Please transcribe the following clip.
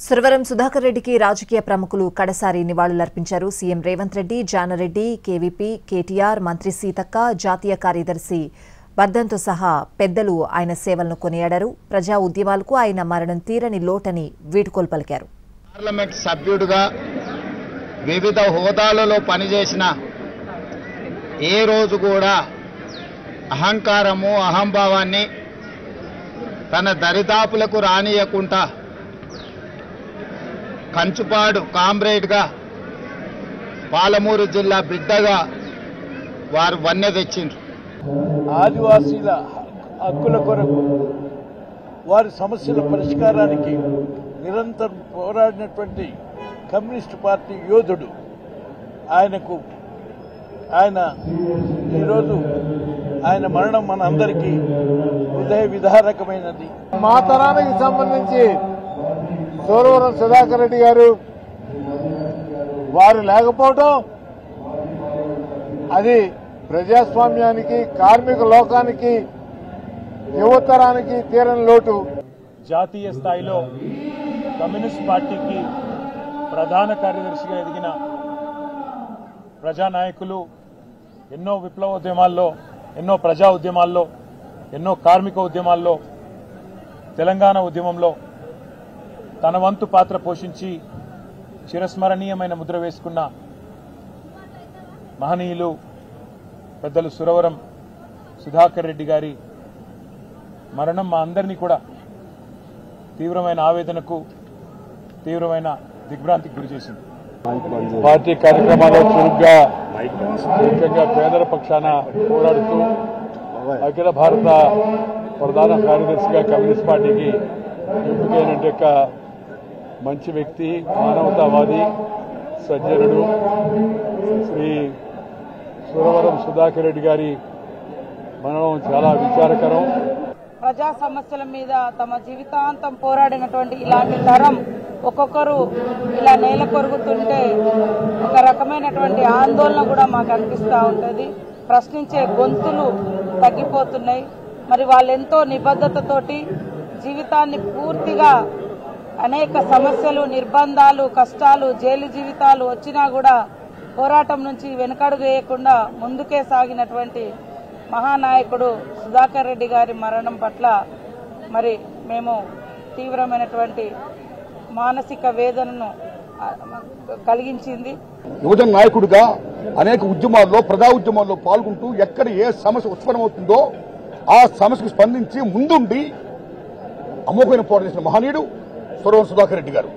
సురవరం సుధాకర్ రెడ్డికి రాజకీయ ప్రముఖులు కడసారి నివాళులర్పించారు. సీఎం రేవంత్ రెడ్డి, జానారెడ్డి, కేవీపీ, కేటీఆర్, మంత్రి సీతక్క, జాతీయ కార్యదర్శి వర్ధన్తో సహా పెద్దలు ఆయన సేవలను కొనియాడారు. ప్రజా ఉద్యమాలకు ఆయన మరణం తీరని లోటని వీడ్కోలు పలికారు. పార్లమెంట్ సభ్యుడిగా వివిధ హోదాలలో పనిచేసిన ఏ రోజు కూడా అహంకారము అహంభావాన్ని తన దరిదాపులకు రానియకుండా కంచుపాడు కామ్రేడ్గా పాలమూరు జిల్లా బిడ్డగా వారు వన్నె తెచ్చిండ్రు. ఆదివాసీల హక్కుల కొరకు వారి సమస్యల పరిష్కారానికి నిరంతరం పోరాడినటువంటి కమ్యూనిస్టు పార్టీ యోధుడు. ఆయన ఈరోజు ఆయన మరణం మన అందరికీ హృదయ విదారకమైనది. మా తరానికి సంబంధించి సురవరం సుధాకర్ రెడ్డి గారు వారు లేకపోవడం అది ప్రజాస్వామ్యానికి, కార్మిక లోకానికి, యువతరానికి తీరని లోటు. జాతీయ స్థాయిలో కమ్యూనిస్ట్ పార్టీకి ప్రధాన కార్యదర్శిగా ఎదిగిన ప్రజానాయకులు ఎన్నో విప్లవోద్యమాల్లో, ఎన్నో ప్రజా ఉద్యమాల్లో, ఎన్నో కార్మిక ఉద్యమాల్లో, తెలంగాణ ఉద్యమంలో తన వంతు పాత్ర పోషించి చిరస్మరణీయమైన ముద్ర వేసుకున్న మహనీయులు పెద్దలు సురవరం సుధాకర్ రెడ్డి గారి మరణం మా అందరినీ కూడా తీవ్రమైన ఆవేదనకు, తీవ్రమైన దిగ్భ్రాంతికి గురి చేసింది. పార్టీ కార్యక్రమాల్లో చురుగ్గా ముఖ్యంగా పేదల పక్షాన పోరాడుతూ అఖిల భారత ప్రధాన కార్యదర్శిగా కమ్యూనిస్ట్ పార్టీకి ఎంపికైనట్టు మంచి వ్యక్తి, మానవతావాది, సజ్జనుడు శ్రీ సురవరం సుధాకర్ రెడ్డి గారి మరణం చాలా విచారకరం. ప్రజా సమస్యల మీద తమ జీవితాంతం పోరాడినటువంటి ఇలాంటి తరం ఒక్కొక్కరు ఇలా నేల కొరుగుతుంటే ఒక రకమైనటువంటి ఆందోళన కూడా మాకు అనిపిస్తూ ఉంటుంది. ప్రశ్నించే గొంతులు తగ్గిపోతున్నాయి. మరి వాళ్ళెంతో నిబద్ధతతోటి జీవితాన్ని పూర్తిగా అనేక సమస్యలు, నిర్బంధాలు, కష్టాలు, జైలు జీవితాలు వచ్చినా కూడా పోరాటం నుంచి వెనుకడుగు వేయకుండా ముందుకే సాగినటువంటి మహానాయకుడు సుధాకర్ రెడ్డి గారి మరణం పట్ల మరి మేము తీవ్రమైనటువంటి మానసిక వేదనను కలిగించింది. యువజన నాయకుడిగా అనేక ఉద్యమాల్లో, ప్రజా ఉద్యమాల్లో పాల్గొంటూ ఎక్కడ ఏ సమస్య ఉత్పన్నమవుతుందో ఆ సమస్యకు స్పందించి ముందుండి అమోఘమైన పోరాటం చేసిన మహనీయుడు సురవరం సుధాకర్ రెడ్డి గారు.